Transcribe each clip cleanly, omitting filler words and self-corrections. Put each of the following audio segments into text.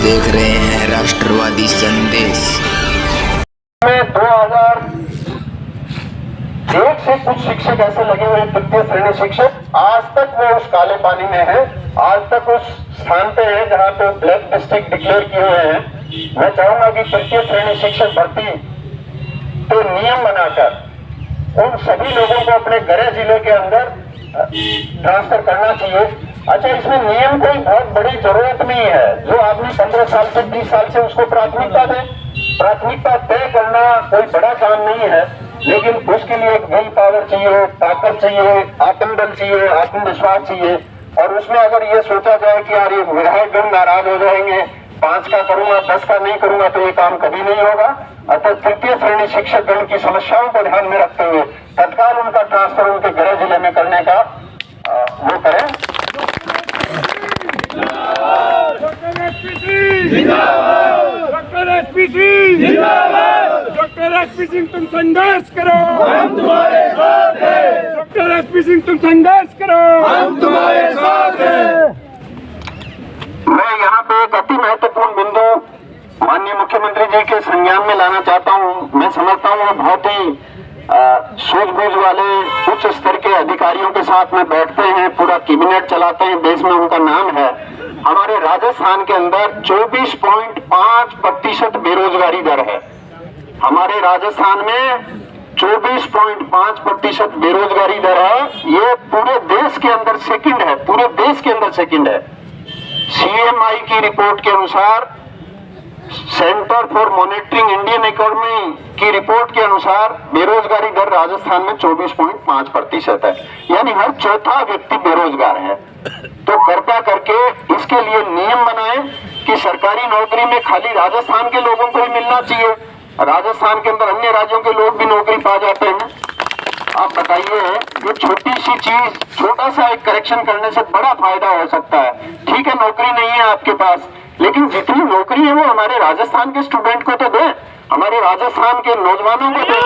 देख रहे हैं राष्ट्रवादी संदेश। 2001 से कुछ शिक्षक ऐसे लगे हुए तृतीय श्रेणी शिक्षक, आज तक वो उस काले पानी में है, आज तक उस स्थान पे है जहाँ पे ब्लैक डिस्ट्रिक्ट डिक्लेयर किए हुए हैं। मैं चाहूंगा कि तृतीय श्रेणी शिक्षक भर्ती तो नियम बनाकर उन सभी लोगों को अपने गृह जिले के अंदर ट्रांसफर करना चाहिए। अच्छा, इसमें नियम कोई बहुत बड़ी जरूरत नहीं है। जो आदमी 15 साल से 20 साल से उसको प्राथमिकता दे, प्राथमिकता तय करना कोई बड़ा काम नहीं है, लेकिन उसके लिए एक विल पावर चाहिए, ताकत चाहिए, आत्मबल चाहिए, आत्मविश्वास चाहिए। और उसमें अगर ये सोचा जाए कि यार ये विधायकगण नाराज हो जाएंगे, 5 का करूंगा 10 का नहीं करूंगा, तो ये काम कभी नहीं होगा। अतः तृतीय श्रेणी शिक्षक गण की समस्याओं को ध्यान में रखते हुए तत्काल उनका ट्रांसफर उनके गृह जिले में करने का वो करें। डॉक्टर एसपी सिंह तुम संघर्ष करो, हम तुम्हारे साथ हैं। डॉक्टर एसपी सिंह तुम संघर्ष करो, हम तुम्हारे साथ हैं। मैं यहाँ पे एक अति महत्वपूर्ण बिंदु माननीय मुख्यमंत्री जी के संज्ञान में लाना चाहता हूँ। मैं समझता हूँ वो बहुत ही सूझबूझ वाले उच्च स्तर के अधिकारियों के साथ में बैठते हैं, पूरा कैबिनेट चलाते हैं, देश में उनका नाम है। हमारे राजस्थान के अंदर 24.5% बेरोजगारी दर है। हमारे राजस्थान में 24.5% बेरोजगारी दर है। ये पूरे देश के अंदर सेकंड है, पूरे देश के अंदर सेकंड है। CMI की रिपोर्ट के अनुसार, centre for monitoring Indian economy की रिपोर्ट के अनुसार बेरोजगारी दर राजस्थान में 24.5% है, यानी हर चौथा व्यक्ति बेरोजगार है। तो कृपया करके इसके लिए नियम बनाएं कि सरकारी नौकरी में खाली राजस्थान के लोगों को ही मिलना चाहिए। राजस्थान के अंदर अन्य राज्यों के लोग भी नौकरी पा जाते हैं। आप बताइए, ये छोटी सी चीज, छोटा सा एक करेक्शन करने से बड़ा फायदा हो सकता है। ठीक है, नौकरी नहीं है आपके पास, लेकिन जितनी नौकरी है वो हमारे राजस्थान के स्टूडेंट को तो दें, हमारे राजस्थान के नौजवानों को दें।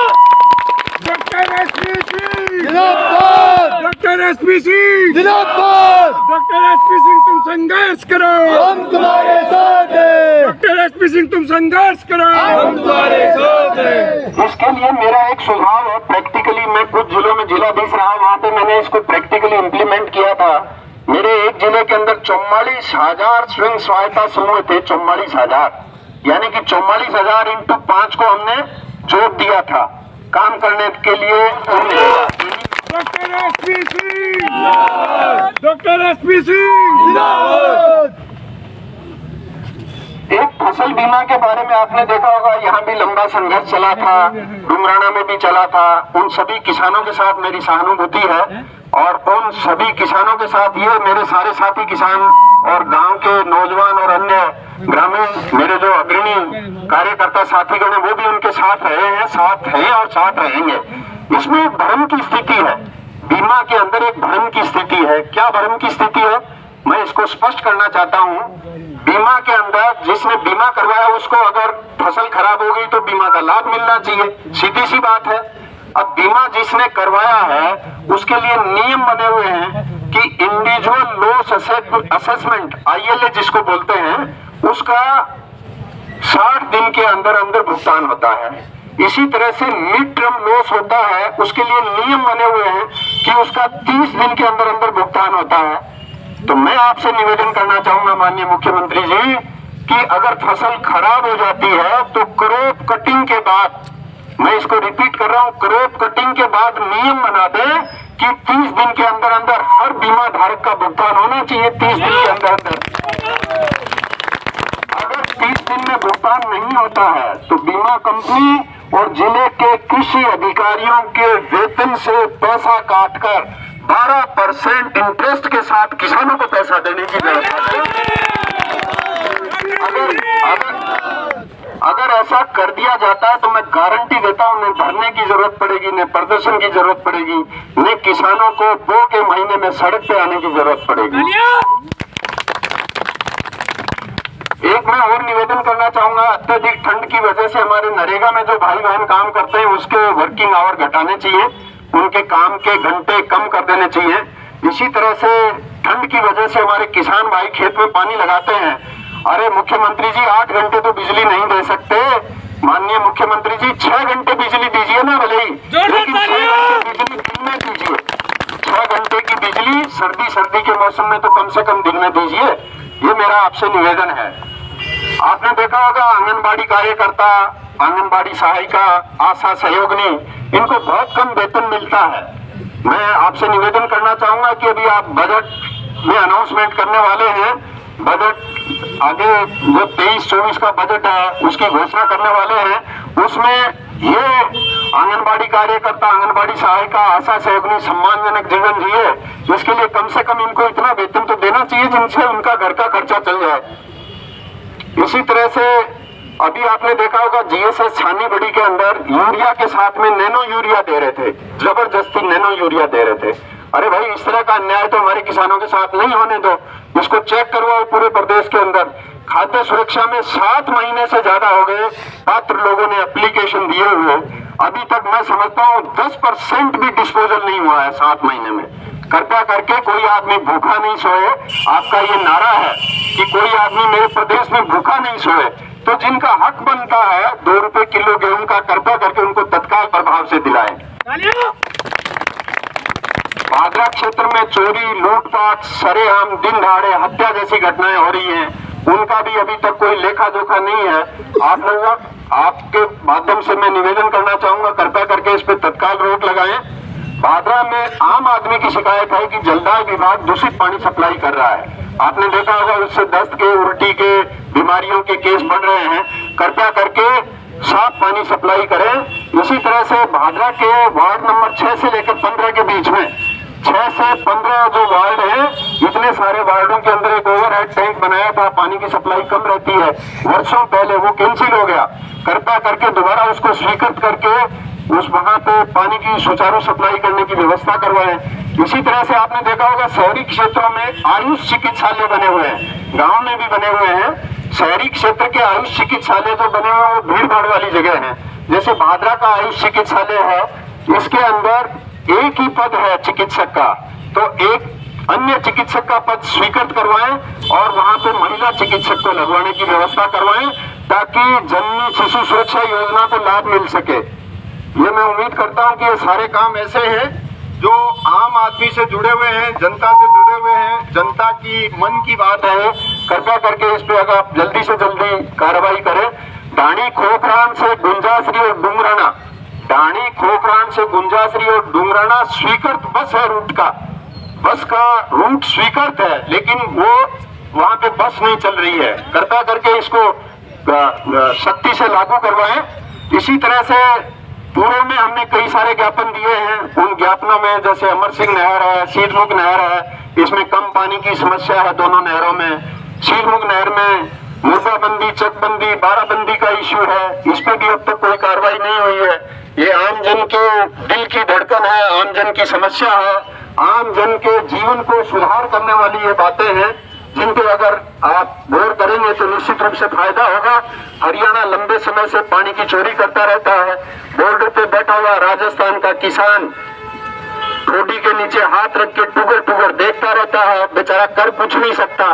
डॉक्टर एसपी सिंह जिंदाबाद, डॉक्टर एसपी सिंह जिंदाबाद, डॉक्टर एसपी सिंह तुम संघर्ष करो, हम तुम्हारे साथ हैं। डॉक्टर एसपी सिंह तुम संघर्ष करो, हम तुम्हारे साथ हैं। इसके लिए मेरा एक सुझाव है, प्रैक्टिकली मैं कुछ जिलों में जिलाधीश रहा, वहाँ पे मैंने इसको प्रैक्टिकली इम्प्लीमेंट किया था। मेरे एक जिले के अंदर 44,000 स्वयं सहायता समूह थे, 44,000, यानी कि 44,000 इंटू 5 को हमने जोड़ दिया था काम करने के लिए। Doctor SP Singh, doctor SP Singh जिंदाबाद। एक फसल बीमा के बारे में आपने देखा होगा, यहाँ भी लंबा संघर्ष चला था, डुमराना में भी चला था। उन सभी किसानों के साथ मेरी सहानुभूति है और उन सभी किसानों के साथ ये मेरे सारे साथी किसान और गांव के नौजवान और अन्य ग्रामीण मेरे जो अग्रणी कार्यकर्ता साथीगण हैं वो भी उनके साथ रहे हैं, साथ हैं और साथ रहेंगे। इसमें एक भ्रम की स्थिति है, बीमा के अंदर एक भ्रम की स्थिति है। क्या भ्रम की स्थिति है, मैं इसको स्पष्ट करना चाहता हूँ। बीमा के अंदर जिसने बीमा करवाया उसको अगर फसल खराब हो गई तो बीमा का लाभ मिलना चाहिए, सीधी सी बात है। अब बीमा जिसने करवाया है उसके लिए नियम बने हुए हैं कि इंडिविजुअल लॉस असेसमेंट ILA जिसको बोलते हैं, उसका 60 दिन के अंदर अंदर भुगतान होता है। इसी तरह से मिड टर्म लॉस होता है, उसके लिए नियम बने हुए हैं कि उसका 30 दिन के अंदर अंदर भुगतान होता है। तो मैं आपसे निवेदन करना चाहूंगा माननीय मुख्यमंत्री जी कि अगर फसल खराब हो जाती है तो क्रॉप कटिंग के बाद, मैं इसको रिपीट कर रहा हूं, क्रॉप कटिंग के बाद नियम बना दे कि 30 दिन के अंदर अंदर हर बीमा धारक का भुगतान होना चाहिए। 30 दिन के अंदर अंदर अगर 30 दिन में भुगतान नहीं होता है तो बीमा कंपनी और जिले के कृषि अधिकारियों के वेतन से पैसा काटकर 12% इंटरेस्ट के साथ किसानों को पैसा देने की व्यवस्था है। अगर ऐसा कर दिया जाता है तो मैं गारंटी देता हूं, न भरने की जरूरत पड़ेगी, न प्रदर्शन की जरूरत पड़ेगी, न किसानों को 2 के महीने में सड़क पे आने की जरूरत पड़ेगी। एक मैं और निवेदन करना चाहूंगा, अत्यधिक ठंड की वजह से हमारे नरेगा में जो भाई बहन काम करते हैं उसके वर्किंग आवर घटाने चाहिए, उनके काम के घंटे कम कर देने चाहिए। इसी तरह से ठंड की वजह से हमारे किसान भाई खेत में पानी लगाते हैं, अरे मुख्यमंत्री जी 8 घंटे तो बिजली नहीं दे सकते। माननीय मुख्यमंत्री जी 6 घंटे बिजली दीजिए ना, भले ही, लेकिन 6 घंटे बिजली दिन में दीजिए। 6 घंटे की बिजली सर्दी के मौसम में तो कम से कम दिन में दीजिए। ये मेरा आपसे निवेदन है। आपने देखा होगा आंगनबाड़ी कार्यकर्ता, आंगनबाड़ी सहायिका, आशा सहयोगिनी, इनको बहुत कम वेतन मिलता है। मैं आपसे निवेदन करना चाहूंगा कि अभी आप बजट में अनाउंसमेंट करने वाले हैं, बजट आगे जो 23-24 का बजट है उसकी घोषणा करने वाले हैं, उसमें ये आंगनबाड़ी कार्यकर्ता, आंगनबाड़ी सहायिका, आशा सहयोगिनी सम्मानजनक जीवन जिए, इसके लिए कम से कम इनको इतना वेतन तो देना चाहिए जिनसे उनका घर का खर्चा चल जाए। इसी तरह से अभी आपने देखा होगा जीएसएस छानी बड़ी के अंदर यूरिया के साथ में नैनो यूरिया दे रहे थे, जबरदस्ती नैनो यूरिया दे रहे थे। अरे भाई, इस तरह का अन्याय तो हमारे किसानों के साथ नहीं होने दो। इसको चेक करवाओ पूरे प्रदेश के अंदर। खाद्य सुरक्षा में 7 महीने से ज्यादा हो गए पात्र लोगों ने एप्लीकेशन दिए हुए, अभी तक मैं समझता हूँ 10% भी डिस्पोजल नहीं हुआ है 7 महीने में। कृपया करके कोई आदमी भूखा नहीं सोए। आपका ये नारा है कि कोई आदमी मेरे प्रदेश में भूखा नहीं सोए, तो जिनका हक बनता है 2 रुपए किलो गेहूं का, कृपया करके उनको तत्काल प्रभाव से दिलाएं। भादरा क्षेत्र में चोरी, लूटपाट, सरेआम, दिन दहाड़े हत्या जैसी घटनाएं हो रही हैं, उनका भी अभी तक कोई लेखा जोखा नहीं है। आप लोगों, आपके माध्यम से मैं निवेदन करना चाहूंगा, कृपया करके इस पर तत्काल रोक लगाएं। भादरा में आम आदमी की शिकायत है कि जलदाय विभाग दूषित पानी सप्लाई कर रहा है। आपने देखा होगा उससे दस्त के, उल्टी के, बीमारियों के केस बढ़ रहे हैं। कृपया करके साफ पानी सप्लाई करें। इसी तरह से भादरा के वार्ड नंबर 6 से लेकर 15 के बीच में 6 से 15 जो वार्ड है, इतने सारे वार्डों के अंदर एक ओवरहेड टैंक बनाया था, पानी की सप्लाई कम रहती है, वर्षों पहले वो कैंसिल हो गया। कृपया करके दोबारा उसको स्वीकृत करके उस वहां पे पानी की सुचारू सप्लाई करने की व्यवस्था करवाएं। इसी तरह से आपने देखा होगा शहरी क्षेत्रों में आयुष चिकित्सालय बने हुए हैं, गांव में भी बने हुए हैं। शहरी क्षेत्र के आयुष चिकित्सालय जो बने हुए हैं वो भीड़ भाड़ वाली जगह है। जैसे भादरा का आयुष चिकित्सालय है, इसके अंदर एक ही पद है चिकित्सक का, तो एक अन्य चिकित्सक का पद स्वीकृत करवाएं और वहां पे महिला चिकित्सक को लगवाने की व्यवस्था करवाएं, ताकि जननी शिशु सुरक्षा योजना को लाभ मिल सके। ये मैं उम्मीद करता हूं कि ये सारे काम ऐसे हैं जो आम आदमी से जुड़े हुए हैं, जनता से जुड़े हुए हैं, जनता की मन की बात है। कृपया करके इस पे अगर आप जल्दी से जल्दी कार्रवाई करें। डाणी खोखरान से गुंजाश्री और डुंगराना, डाणी खोखरान से गुंजाश्री और डुंगराना स्वीकृत बस है, रूट का, बस का रूट स्वीकृत है, लेकिन वो वहां पे बस नहीं चल रही है। कृपया करके इसको सख्ती से लागू करवाएं। इसी तरह से पूर्व में हमने कई सारे ज्ञापन दिए हैं, उन ज्ञापनों में जैसे अमर सिंह नहर है, शीरमुख नहर है, इसमें कम पानी की समस्या है दोनों नहरों में। शीरमुख नहर में मुर्दाबंदी, चकबंदी, बाराबंदी का इश्यू है, इस पे भी अब तक कोई कार्रवाई नहीं हुई है। ये आम जन के दिल की धड़कन है, आम जन की समस्या है, आम जन के जीवन को सुधार करने वाली ये बातें हैं, जिनको अगर आप गौर करेंगे तो निश्चित रूप से फायदा होगा। हरियाणा लंबे समय से पानी की चोरी करता रहता है। बॉर्डर पे बैठा हुआ राजस्थान का किसान ठोडी के नीचे हाथ रख के टुगर टुगर देखता रहता है, बेचारा कर कुछ नहीं सकता।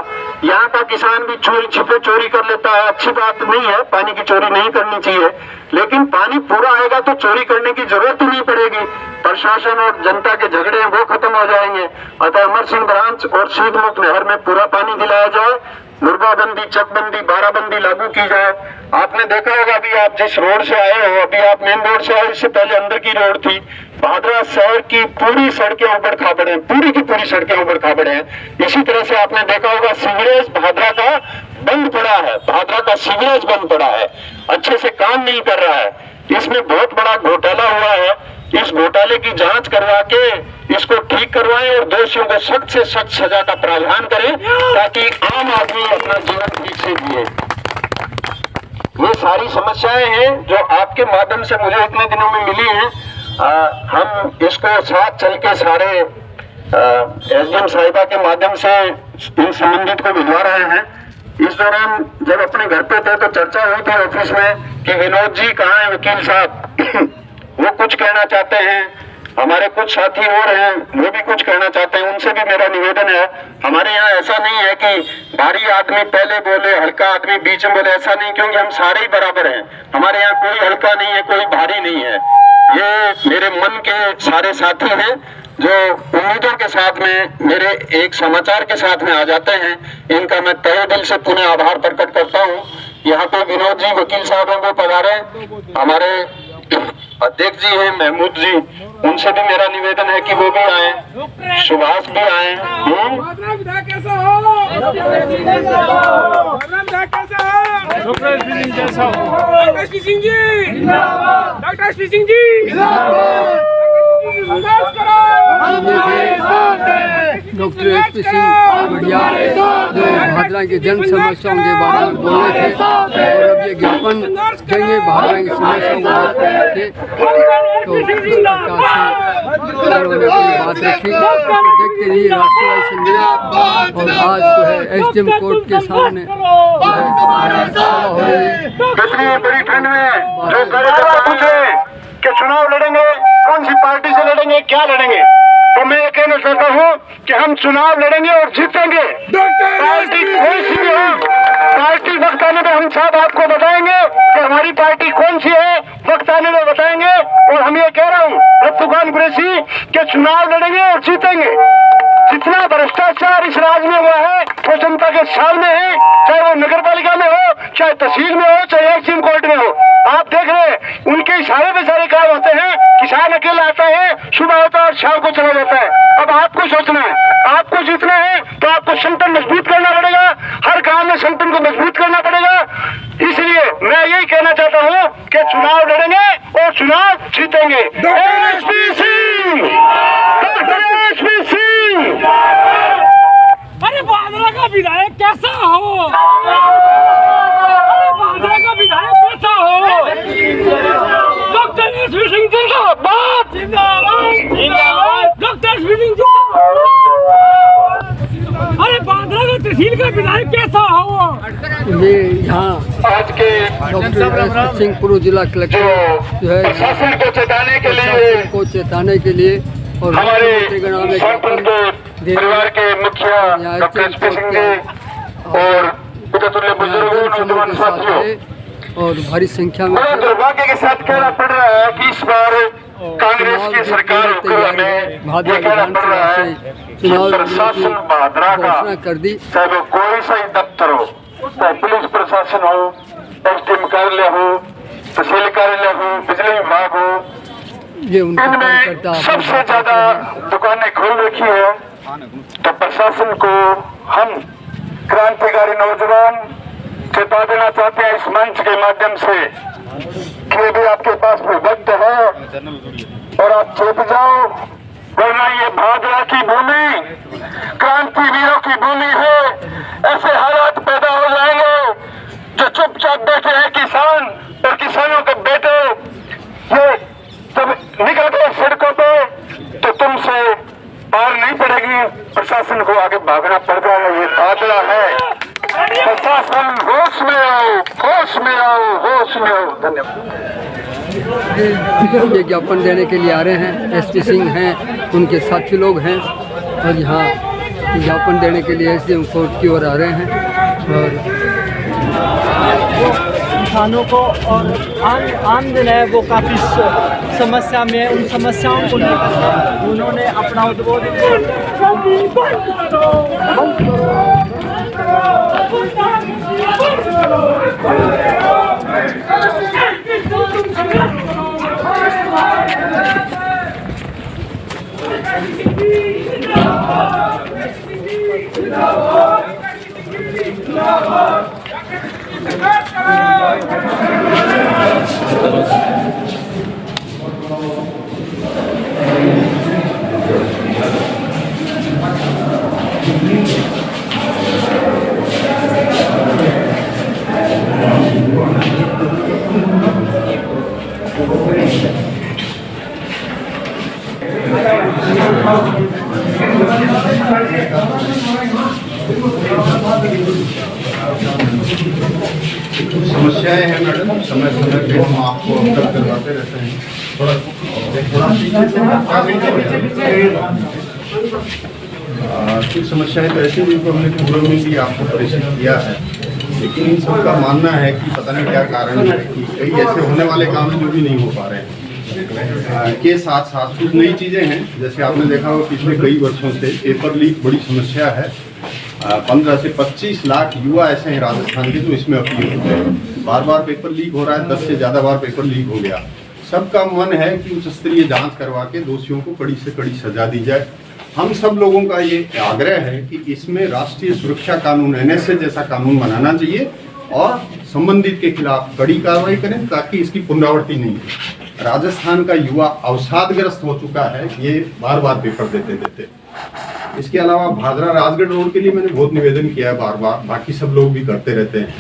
यहाँ का किसान भी चोरी छिपे चोरी कर लेता है, अच्छी बात नहीं है, पानी की चोरी नहीं करनी चाहिए, लेकिन पानी पूरा आएगा तो चोरी करने की जरूरत ही नहीं पड़ेगी। प्रशासन और जनता के झगड़े हैं वो खत्म हो जाएंगे। अतः अमर सिंह ब्रांच और शीतमुख नहर में पूरा पानी दिलाया जाए, मुर्दाबंदी, चकबंदी, बाराबंदी लागू की जाए। आपने देखा होगा अभी आप जिस रोड से आए हो, अभी आप मेन रोड से आए, इससे पहले अंदर की रोड थी। भादरा शहर की पूरी सड़कें ऊबड़ खाबड़ हैं, पूरी की पूरी सड़कें ऊबड़ खाबड़ हैं। इसी तरह से आपने देखा होगा सीवरेज भादरा का बंद पड़ा है, भादरा का सीवरेज बंद पड़ा है, अच्छे से काम नहीं कर रहा है। इसमें बहुत बड़ा घोटाला हुआ है। इस घोटाले की जांच करवा के इसको ठीक करवाएं और दोषियों को सख्त से सख्त सजा का प्रावधान करें, ताकि आम आदमी अपना जीवन ठीक से जिए। ये सारी समस्याएं हैं जो आपके माध्यम से मुझे इतने दिनों में मिली हैं। हम इसको साथ चल के सारे एसडीएम साहिबा के माध्यम से इन संबंधित को भिजवा रहे हैं। इस दौरान जब अपने घर पे थे तो चर्चा हुई थी ऑफिस में कि विनोद जी कहाँ है वकील साहब वो कुछ कहना चाहते हैं, हमारे कुछ साथी और हैं वो भी कुछ कहना चाहते हैं, उनसे भी मेरा निवेदन है। हमारे यहाँ ऐसा नहीं है कि भारी आदमी पहले बोले, हल्का आदमी बीच में बोले, ऐसा नहीं, क्योंकि हम सारे ही बराबर हैं। हमारे यहाँ कोई हल्का नहीं है, कोई भारी नहीं है। ये मेरे मन के सारे साथी हैं जो उम्मीदों के साथ में मेरे एक समाचार के साथ में आ जाते हैं। इनका मैं तहे दिल से पुनः आभार प्रकट करता हूँ। यहाँ पे विनोद जी वकील साहब हैं, वो पधारे। हमारे अध्यक्ष जी हैं महमूद जी, उनसे भी मेरा निवेदन है कि वो भी आए, सुभाष भी आए। डॉक्टर एसपी सिंह बढ़िया जो भादरा की जन समस्याओं के बारे में बोले थे, और अब ये ज्ञापन देंगे भादरा की समस्याओं को, तो इस प्रकार से उन्होंने अपनी बात रखी। देखते रहिए राष्ट्रवादी संदेश। और आज जो है एसडीएम कोर्ट के सामने इतनी बड़ी ठंड में जो कार्यकर्ता पूछे कि चुनाव लड़ेंगे, कौन सी पार्टी से लड़ेंगे, क्या लड़ेंगे, तो मैं ये कहना चाहता हूँ कि हम चुनाव लड़ेंगे और जीतेंगे। पार्टी कोई सी भी हो, पार्टी वक्त आने में हम सब आपको बताएंगे कि हमारी पार्टी कौन सी है, वक्त आने में बताएंगे। और हम ये कह रहा हूँ रफ्तुखान कुरैशी कि चुनाव लड़ेंगे और जीतेंगे। जितना भ्रष्टाचार इस राज्य में हुआ है वो जनता के सामने है, चाहे वो नगर पालिका में हो, चाहे तहसील में हो, चाहे एसडीएम कोर्ट में हो। आप देख रहे हैं उनके इशारे पे सारे काम होते हैं। किसान अकेला आता है, सुबह होता है और शाम को चला जाता है। अब आपको सोचना है, आपको जीतना है तो आपको संगठन मजबूत करना पड़ेगा। हर गांव में संगठन को मजबूत करना पड़ेगा। इसलिए मैं यही कहना चाहता हूँ कि चुनाव लड़ेंगे और चुनाव जीतेंगे। SP Singh, SP Singh. अरे भादरा का विधायक कैसा हो, अरे भादरा का विधायक कैसा हो। डॉक्टर एसपी सिंह जिंदाबाद, जिंदाबाद, जिंदाबाद। डॉक्टर एसपी सिंह जिंदाबाद। अरे भादरा का तहसील का विधायक कैसा हो। ये यहाँ आज के डॉक्टर एसपी सिंह पूर्व जिला कलेक्टर जो है शासन को चेताने के लिए और हमारे परिवार के मुखिया डॉक्टर एसपी सिंह जी और पितृतुल्य बुजुर्गों, नौजवान साथियों, और भारी संख्या में बड़े दुर्भाग्य के साथ कहना पड़ रहा है कि इस बार कांग्रेस की सरकार होकर हमें भादरा ये कहना पड़ रहा है कि प्रशासन भादरा का कर दी। चाहे वो कोई सा ही दफ्तर हो, चाहे पुलिस प्रशासन हो, एसडीएम कार्यालय हो, तहसील कार्यालय हो, बिजली विभाग हो, ये उनका इनमें सबसे ज्यादा दुकानें खोल रखी है। तो प्रशासन को हम क्रांतिकारी नौजवान चेता देना चाहते हैं इस मंच के माध्यम से कि अभी आपके पास कोई वक्त है और आप चेत जाओ, वरना ये भादरा की भूमि क्रांतिवीरों की भूमि है। ऐसे हालात पैदा हो जाएंगे जो चुपचाप बैठे हैं किसान और किसानों के बेटे, ये जब निकल गए सड़कों पे तो तुमसे पार नहीं पड़ेगी, प्रशासन को आगे भागना पड़ जाएगा। ये भादरा है। प्रशासन होश में आओ, होश में आओ, होश में आओ। धन्यवाद। ये ज्ञापन देने के लिए आ रहे हैं, एसपी सिंह हैं, उनके साथी लोग हैं, और यहाँ ज्ञापन देने के लिए एसडीएम कोर्ट की ओर आ रहे हैं। और किसानों को और आम दिन है वो काफ़ी समस्या में, उन समस्याओं को लेकर उन्होंने अपना उद्बोधन समस्याएं हैं मैडम, समय समय पे हम आपको अवगत करवाते रहते हैं। थोड़ा कुछ समस्याएं तो ऐसी जिनको हमने पूर्व में भी आपको परिचित किया है, लेकिन इन सबका मानना है कि पता नहीं क्या कारण है कि कई ऐसे होने वाले काम हैं जो भी नहीं हो पा रहे हैं। के साथ साथ कुछ नई चीज़ें हैं, जैसे आपने देखा होगा पिछले कई वर्षों से पेपर लीक बड़ी समस्या है। 15 से 25 लाख युवा ऐसे हैं राजस्थान के जो इसमें अपील होते हैं। बार बार पेपर लीक हो रहा है, 10 से ज़्यादा बार पेपर लीक हो गया। सबका मन है कि उच्च स्तरीय जाँच करवा के दोषियों को कड़ी से कड़ी सजा दी जाए। हम सब लोगों का ये आग्रह है कि इसमें राष्ट्रीय सुरक्षा कानून NSA जैसा कानून बनाना चाहिए और संबंधित के खिलाफ कड़ी कार्रवाई करें ताकि इसकी पुनरावृत्ति नहीं हो। राजस्थान का युवा अवसादग्रस्त हो चुका है ये बार बार पेपर देते देते। इसके अलावा भादरा राजगढ़ रोड के लिए मैंने बहुत निवेदन किया है बार बार, बाकी सब लोग भी करते रहते हैं।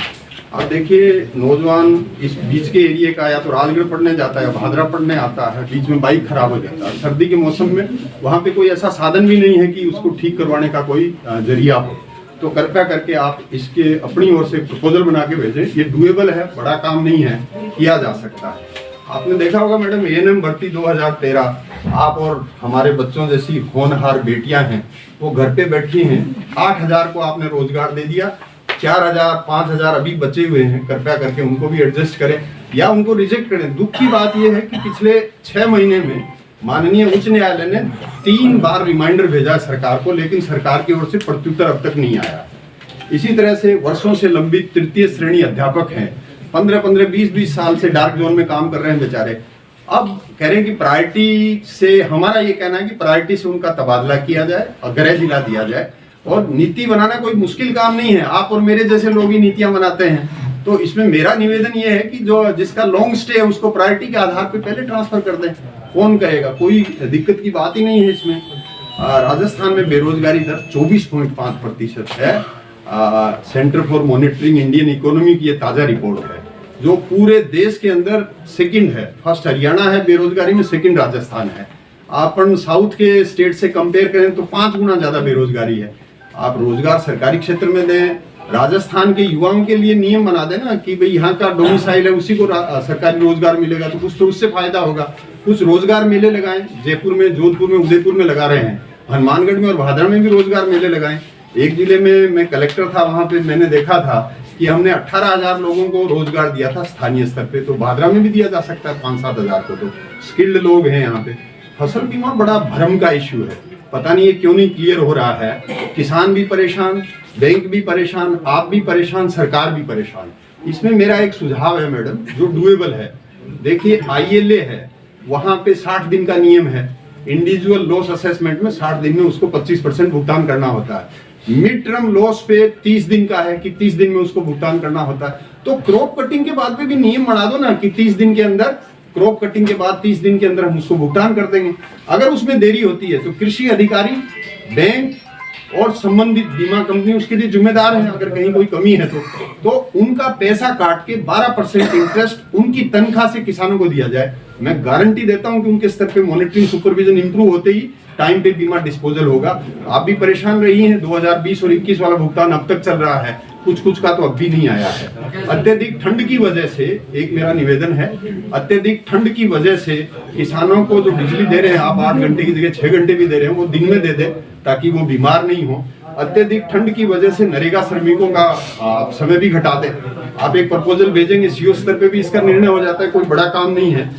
अब देखिए नौजवान इस बीच के एरिया का या तो राजगढ़ पढ़ने जाता है या भादरा पढ़ने आता है, बीच में बाइक खराब हो जाता है। सर्दी के मौसम में वहाँ पे कोई ऐसा साधन भी नहीं है कि उसको ठीक करवाने का कोई जरिया हो। तो कृपया करके आप इसके अपनी ओर से प्रपोजल बना के भेजें। ये डुएबल है, बड़ा काम नहीं है, किया जा सकता है। आपने देखा होगा मैडम ANM भर्ती 2013, आप और हमारे बच्चों जैसी होनहार बेटियां हैं वो घर पे बैठी हैं। 8,000 को आपने रोजगार दे दिया, 4,000 5,000 अभी बचे हुए हैं। कृपया करके उनको भी एडजस्ट करें या उनको रिजेक्ट करें। दुख की बात यह है कि पिछले 6 महीने में माननीय उच्च न्यायालय ने 3 बार रिमाइंडर भेजा सरकार को, लेकिन सरकार की ओर से प्रत्युत्तर अब तक नहीं आया। इसी तरह से वर्षों से लंबित तृतीय श्रेणी अध्यापक हैं, 15-15 20-20 साल से डार्क जोन में काम कर रहे हैं बेचारे। अब कह रहे हैं कि प्रायोरिटी से, हमारा ये कहना है कि प्रायोरिटी से उनका तबादला किया जाए और गृह जिला दिया जाए। और नीति बनाना कोई मुश्किल काम नहीं है, आप और मेरे जैसे लोग ही नीतियां बनाते हैं। तो इसमें मेरा निवेदन ये है कि जो जिसका लॉन्ग स्टे है उसको प्रायोरिटी के आधार पर पहले ट्रांसफर कर दें। कौन करेगा, कोई दिक्कत की बात ही नहीं है इसमें। राजस्थान में बेरोजगारी दर 24.5% है। Centre for monitoring Indian economy की ये ताजा रिपोर्ट है जो पूरे देश के अंदर सेकंड है। फर्स्ट हरियाणा है बेरोजगारी में, सेकंड राजस्थान है। अपन साउथ के स्टेट से कंपेयर करें तो 5 गुना ज्यादा बेरोजगारी है। आप रोजगार सरकारी क्षेत्र में दें, राजस्थान के युवाओं के लिए नियम बना देना कि भाई यहाँ का डोमिसाइल है उसी को सरकारी रोजगार मिलेगा, तो कुछ तो उससे फायदा होगा। कुछ रोजगार मेले लगाएं, जयपुर में, जोधपुर में, उदयपुर में लगा रहे हैं, हनुमानगढ़ में और भादरा में भी रोजगार मेले लगाएं। एक जिले में मैं कलेक्टर था, वहां पे मैंने देखा था कि हमने 18,000 लोगों को रोजगार दिया था स्थानीय स्तर पे, तो भादरा में भी दिया जा सकता है 5-7 हज़ार को। तो स्किल्ड लोग हैं यहाँ पे। फसल बीमा बड़ा भ्रम का इश्यू है, पता नहीं ये क्यों नहीं क्लियर हो रहा है। किसान भी परेशान, बैंक भी परेशान, आप भी परेशान, सरकार भी परेशान। इसमें मेरा एक सुझाव है मैडम जो डुएबल है। देखिए ILA है, वहां पे 60 दिन का नियम है। इंडिविजुअल लॉस असेसमेंट में 60 दिन में उसको 25% भुगतान करना होता है। मिड टर्म लॉस पे 30 दिन का है कि 30 दिन में उसको भुगतान करना होता है। तो क्रॉप कटिंग के बाद भी नियम बना दो ना कि 30 दिन के अंदर, क्रॉप कटिंग के बाद 30 दिन के अंदर हम उसको भुगतान कर देंगे। अगर उसमें देरी होती है तो कृषि अधिकारी, बैंक और संबंधित बीमा कंपनी उसके लिए जिम्मेदार है। अगर कहीं कोई कमी है तो उनका पैसा काट के 12% इंटरेस्ट उनकी तनख्वाह से किसानों को दिया जाए। मैं गारंटी देता हूं कि उनके स्तर पे मॉनिटरिंग सुपरविजन इंप्रूव होते ही टाइम पे बीमा डिस्पोजल होगा। आप भी परेशान रही हैं, 2020 और 21 वाला भुगतान अब तक चल रहा है, कुछ का तो अब भी नहीं आया है। अत्यधिक ठंड की वजह से, एक मेरा निवेदन है, अत्यधिक ठंड की वजह से किसानों को जो बिजली दे रहे हैं आप 8 घंटे की जगह 6 घंटे भी दे रहे हैं, वो दिन में दे दे ताकि वो बीमार नहीं हो। अत्यधिक ठंड की वजह से नरेगा श्रमिकों का समय भी घटा दें। आप एक प्रपोजल भेजेंगे, CO स्तर पे भी इसका निर्णय हो जाता है, कोई बड़ा काम नहीं है।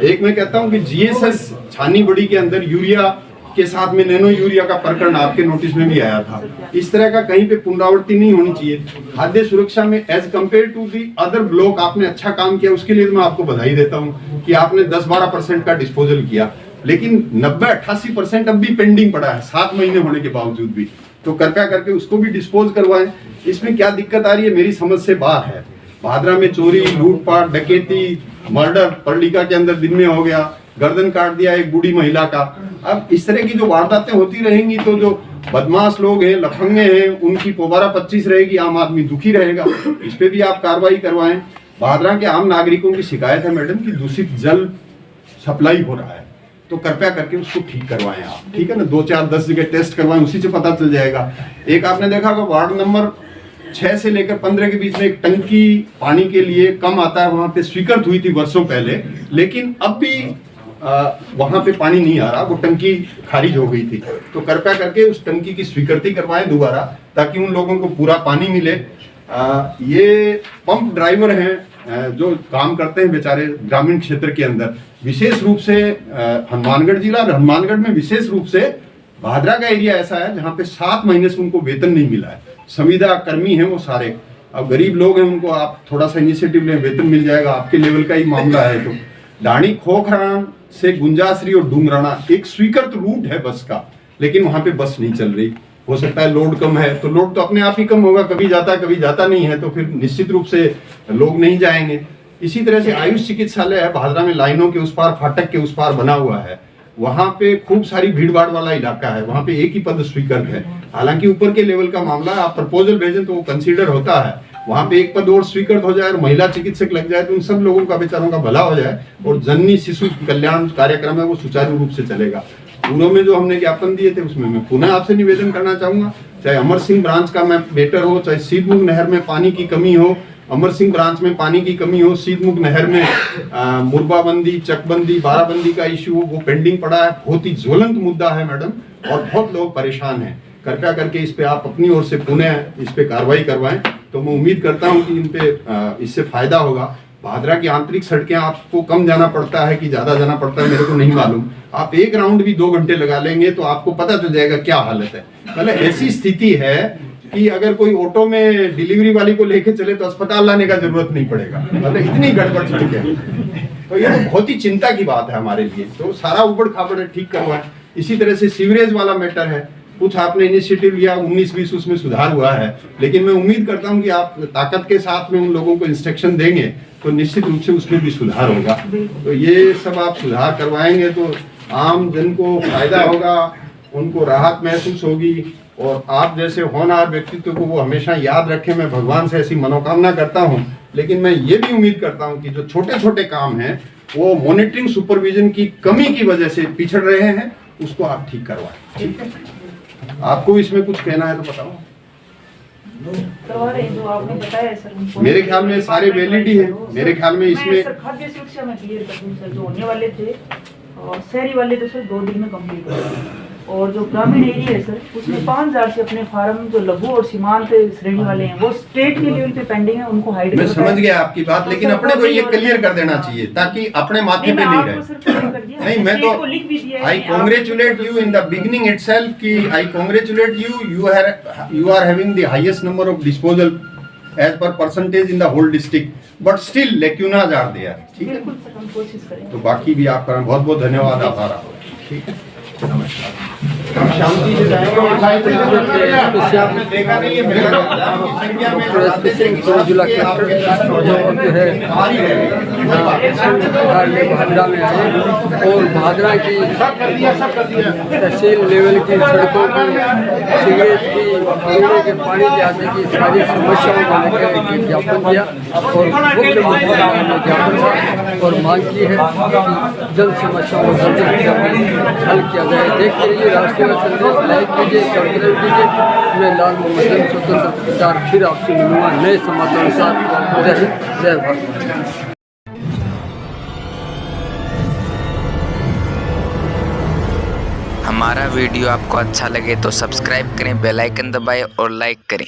एक मैं कहता हूं कि GSS छानी बड़ी के अंदर यूरिया के साथ में नैनो यूरिया का प्रकरण आपके नोटिस में भी आया था। इस तरह का कहीं पे पुनरावृत्ति नहीं होनी चाहिए। खाद्य सुरक्षा में as compare to the other block आपने अच्छा काम किया, उसके लिए मैं आपको बधाई देता हूं कि आपने 10-12% का डिस्पोजल किया, लेकिन 90-88% अब भी पेंडिंग पड़ा है 7 महीने होने के बावजूद भी। तो कृपया करके उसको भी डिस्पोज करवाएं। इसमें क्या दिक्कत आ रही है मेरी समझ से बाहर है। भादरा में चोरी, लूटपाट, डकैती, मर्डर पर्लिका के अंदर दिन में हो गया, गर्दन काट दिया एक बूढ़ी महिला का। अब इस तरह की जो वारदातें होती रहेंगी तो जो बदमाश लोग हैं, लफंगे हैं, उनकी पोबारा 25 रहेगी, आम आदमी दुखी रहेगा। इस पे भी आप कार्रवाई करवाएं। भादरा के आम नागरिकों की शिकायत है मैडम कि दूषित जल सप्लाई हो रहा है, तो कृपया करके उसको ठीक करवाएं आप, ठीक है ना। 2, 4, 10 जगह टेस्ट करवाएं, उसी से पता चल जाएगा। एक आपने देखा होगा वार्ड नंबर 6 से लेकर 15 के बीच में एक टंकी पानी के लिए कम आता है, वहां पे स्वीकृत हुई थी वर्षों पहले, लेकिन अब भी वहाँ पे पानी नहीं आ रहा, वो टंकी खारिज हो गई थी। तो कृपया करके उस टंकी की स्वीकृति करवाएं दोबारा, ताकि उन लोगों को पूरा पानी मिले। ये पंप ड्राइवर हैं जो काम करते हैं बेचारे ग्रामीण क्षेत्र के अंदर, विशेष रूप से हनुमानगढ़ जिला और हनुमानगढ़ में विशेष रूप से भादरा का एरिया ऐसा है जहाँ पे 7 महीने से उनको वेतन नहीं मिला है। संविदा कर्मी हैं वो सारे, अब गरीब लोग हैं, उनको आप थोड़ा सा इनिशिएटिव लें, वेतन मिल जाएगा। आपके लेवल का ही मामला है। तो डाणी खोखरान से गुंजासरी और डूंगराना एक स्वीकृत रूट है बस का, लेकिन वहां पे बस नहीं चल रही। हो सकता है लोड कम है, तो लोड तो अपने आप ही कम होगा, कभी जाता है कभी जाता नहीं है, तो फिर निश्चित रूप से लोग नहीं जाएंगे। इसी तरह से आयुष चिकित्सालय है भादरा में, लाइनों के उस पार, फाटक के उस पार बना हुआ है। वहां पे खूब सारी भीड़ भाड़ वाला इलाका है, वहां पे एक ही पद स्वीकृत है। हालांकि ऊपर के लेवल का मामला है, आप प्रपोजल भेजें तो वो कंसीडर होता है। वहां पे एक पद और स्वीकृत हो जाए और महिला चिकित्सक लग जाए तो उन सब लोगों का बेचारों का भला हो जाए और जननी शिशु कल्याण कार्यक्रम है वो सुचारू रूप से चलेगा। पूर्व में जो हमने ज्ञापन दिए थे उसमें मैं पुनः आपसे निवेदन करना चाहूंगा, चाहे अमर सिंह ब्रांच का बेटर हो, चाहे सीधमुख नहर में पानी की कमी हो, अमर सिंह ब्रांच में पानी की कमी हो, सीधमुख नहर में मुरबाबंदी, चकबंदी, बाराबंदी का इश्यू हो, वो पेंडिंग पड़ा है। बहुत ही ज्वलंत मुद्दा है मैडम, और बहुत लोग परेशान हैं। कृपया करके इस पे आप अपनी ओर से पुनः इस पे कार्रवाई करवाएं, तो मैं उम्मीद करता हूं कि इन पे इससे फायदा होगा। भादरा की आंतरिक सड़कें आपको कम जाना पड़ता है कि ज्यादा जाना पड़ता है मेरे को नहीं मालूम। आप एक राउंड भी 2 घंटे लगा लेंगे तो आपको पता चल जाएगा क्या हालत है। मतलब ऐसी स्थिति है कि अगर कोई ऑटो में डिलीवरी वाली को लेके चले तो अस्पताल लाने का जरूरत नहीं पड़ेगा, मतलब इतनी गड़बड़ सड़कें। तो ये तो बहुत ही चिंता की बात है हमारे लिए, तो सारा उबड़ खाबड़ ठीक करवाएं। इसी तरह से सीवरेज वाला मैटर है, कुछ आपने इनिशिएटिव लिया, 19-20 उसमें सुधार हुआ है, लेकिन मैं उम्मीद करता हूं कि आप ताकत के साथ में उन लोगों को इंस्ट्रक्शन देंगे तो निश्चित रूप से उसमें भी सुधार होगा। तो ये सब आप सुधार करवाएंगे तो आम जन को फायदा होगा, उनको राहत महसूस होगी, और आप जैसे होनहार व्यक्तित्व को वो हमेशा याद रखें। मैं भगवान से ऐसी मनोकामना करता हूँ, लेकिन मैं ये भी उम्मीद करता हूँ कि जो छोटे छोटे काम हैं वो मॉनिटरिंग सुपरविजन की कमी की वजह से पिछड़ रहे हैं, उसको आप ठीक करवाएं। ठीक है, आपको इसमें कुछ कहना है तो बताओ। करवा रहे हैं जो आपने बताया सर, मेरे ख्याल में सारे वैलिड ही है। मेरे ख्याल में इसमें खाद्य सुरक्षा में क्लियर कर दूं सर, जो होने वाले थे और शहरी वाले तो सर 2 दिन में कंप्लीट हो गए, और जो ग्रामीण एरिया है सर उसमें 5000 से अपने फार्म जो लघु और सीमांत श्रेणी वाले हैं वो स्टेट के लेवल पे पेंडिंग है, उनको हाइड मैं समझ गया आपकी बात, लेकिन अपने को ये क्लियर कर देना चाहिए ताकि अपने माथे पे नहीं रहे। नहीं, मैं तो I congratulate you in the beginning itself कि I congratulate you are having the highest number of disposal as per percentage in the whole district, but still lacunas are there. ठीक है, बिल्कुल सर, हम कोशिश करेंगे। तो बाकी भी आपका बहुत बहुत धन्यवाद, आभार आपका। ठीक है, नमस्कार। शांति से जाएंगे और आपने देखा नहीं है मेरे जिला भादरा में आए और भादरा की तहसील लेवल की सड़कों की, सीवरेज की, पीने के पानी के आदि की सारी समस्याओं को लेकर एक ज्ञापन दिया और मुख्य मुद्दा हमने ज्ञापन दिया और मांग की है कि जल समस्याओं को जल्द से जल्द हल किया जाए। देखते रहिए राष्ट्रीय संदेश, लाइक कीजिए, सब्सक्राइब कीजिए। मैं लाल मोहम्मद स्वतंत्र प्रचार फिर आपसे मिलूंगा नए समाचारों के साथ। जय हिंद, जय भारत। हमारा वीडियो आपको अच्छा लगे तो सब्सक्राइब करें, बेल आइकन दबाएं और लाइक करें।